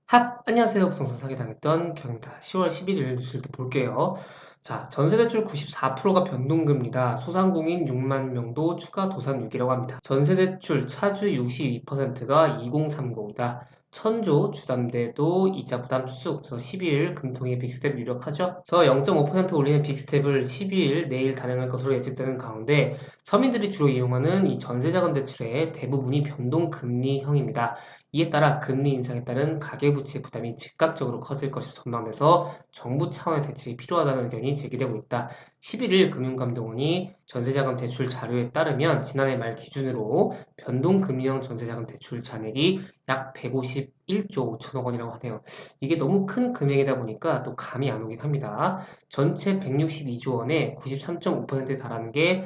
안녕하세요. 부동산 사기당했던 경입니다. 10월 11일 뉴스를 또 볼게요. 자, 전세대출 94%가 변동금리다. 소상공인 6만 명도 추가 도산 위기라고 합니다. 전세대출 차주 62%가 2030이다. 천조 주담대도 이자 부담 쑥. 그래서 12일 금통위 빅스텝 유력하죠. 그래서 0.5% 올리는 빅스텝을 12일 내일 단행할 것으로 예측되는 가운데 서민들이 주로 이용하는 이 전세자금 대출의 대부분이 변동금리형입니다. 이에 따라 금리 인상에 따른 가계부채 부담이 즉각적으로 커질 것으로 전망돼서 정부 차원의 대책이 필요하다는 의견이 제기되고 있다. 11일 금융감독원이 전세자금 대출 자료에 따르면 지난해 말 기준으로 변동금리형 전세자금 대출 잔액이 약 151조 5천억 원이라고 하네요. 이게 너무 큰 금액이다 보니까 또 감이 안 오긴 합니다. 전체 162조 원의 93.5%에 달하는 게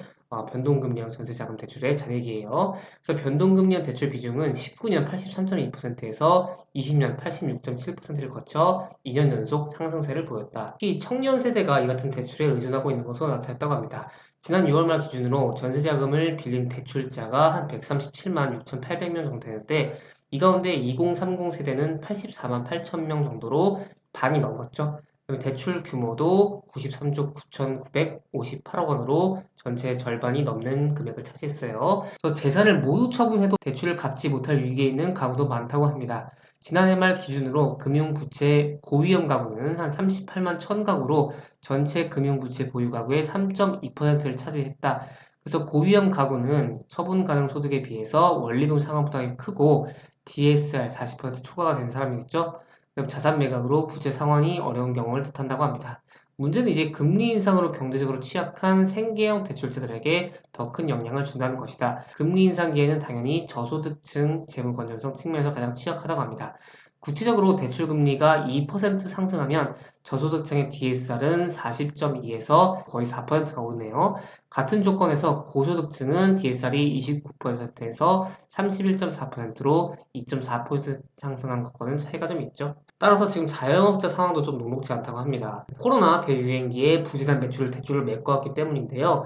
변동금리형 전세자금 대출의 잔액이에요. 그래서 변동금리형 대출 비중은 19년 83.2%에서 20년 86.7%를 거쳐 2년 연속 상승세를 보였다. 특히 청년 세대가 이 같은 대출에 의존하고 있는 것으로 나타났다고 합니다. 지난 6월 말 기준으로 전세자금을 빌린 대출자가 한 137만 6,800명 정도 되는데 이 가운데 2030 세대는 84만 8천 명 정도로 반이 넘었죠. 대출 규모도 93조 9,958억 원으로 전체 절반이 넘는 금액을 차지했어요. 그래서 재산을 모두 처분해도 대출을 갚지 못할 위기에 있는 가구도 많다고 합니다. 지난해 말 기준으로 금융부채 고위험 가구는 한 38만 1천 가구로 전체 금융부채 보유 가구의 3.2%를 차지했다. 그래서 고위험 가구는 처분 가능 소득에 비해서 원리금 상환 부담이 크고 DSR 40% 초과가 된 사람이겠죠. 그럼 자산 매각으로 부채 상환이 어려운 경우를 뜻한다고 합니다. 문제는 이제 금리 인상으로 경제적으로 취약한 생계형 대출자들에게 더 큰 영향을 준다는 것이다. 금리 인상기에는 당연히 저소득층 재무 건전성 측면에서 가장 취약하다고 합니다. 구체적으로 대출 금리가 2% 상승하면 저소득층의 DSR은 40.2에서 거의 4%가 오르네요. 같은 조건에서 고소득층은 DSR이 29%에서 31.4%로 2.4% 상승한 것과는 차이가 좀 있죠. 따라서 지금 자영업자 상황도 좀 녹록지 않다고 합니다. 코로나 대유행기에 부진한 매출 대출을 메꿔왔기 때문인데요.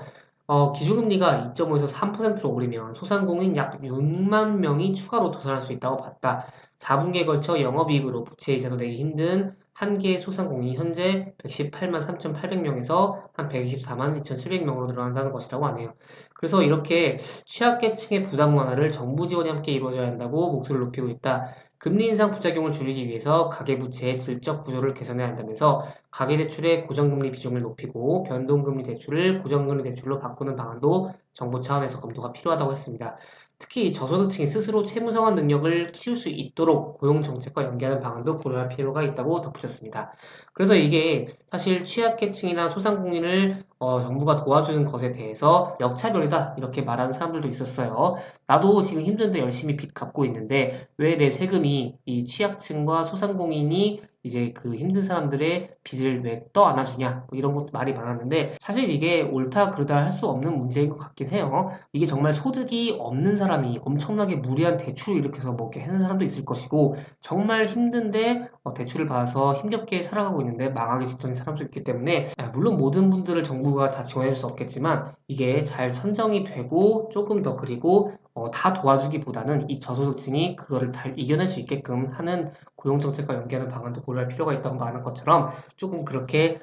기준금리가 2.5에서 3%로 오르면 소상공인 약 6만 명이 추가로 도산할 수 있다고 봤다. 4분기에 걸쳐 영업이익으로 부채 이자도 내기 힘든 한 개의 소상공인이 현재 118만 3,800명에서 한 124만 2,700명으로 늘어난다는 것이라고 하네요. 그래서 이렇게 취약계층의 부담 완화를 정부 지원이 함께 이루어져야 한다고 목소리를 높이고 있다. 금리 인상 부작용을 줄이기 위해서 가계부채의 질적 구조를 개선해야 한다면서 가계대출의 고정금리 비중을 높이고 변동금리 대출을 고정금리 대출로 바꾸는 방안도 정부 차원에서 검토가 필요하다고 했습니다. 특히 저소득층이 스스로 채무상환 능력을 키울 수 있도록 고용정책과 연계하는 방안도 고려할 필요가 있다고 덧붙였습니다. 그래서 이게 사실 취약계층이나 소상공인을 정부가 도와주는 것에 대해서 역차별이다 이렇게 말하는 사람들도 있었어요. 나도 지금 힘든데 열심히 빚 갚고 있는데 왜 내 세금이 이 취약층과 소상공인이 이제 그 힘든 사람들의 빚을 왜 떠 안아주냐 뭐 이런 것도 말이 많았는데 사실 이게 옳다 그르다 할 수 없는 문제인 것 같긴 해요. 이게 정말 소득이 없는 사람이 엄청나게 무리한 대출을 일으켜서 뭐 이렇게 하는 사람도 있을 것이고 정말 힘든데 대출을 받아서 힘겹게 살아가고 있는데 망하기 직전인 사람도 있기 때문에 물론 모든 분들을 정부가 다 지원해줄 수 없겠지만 이게 잘 선정이 되고 조금 더 그리고 다 도와주기보다는 이 저소득층이 그거를 다 이겨낼 수 있게끔 하는 고용정책과 연계하는 방안도 고려할 필요가 있다고 말한 것처럼 조금 그렇게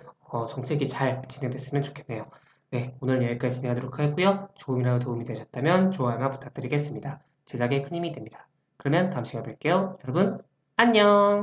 정책이 잘 진행됐으면 좋겠네요. 네, 오늘 여기까지 진행하도록 하겠고요. 조금이라도 도움이 되셨다면 좋아요만 부탁드리겠습니다. 제작에 큰 힘이 됩니다. 그러면 다음 시간에 뵐게요. 여러분, 안녕!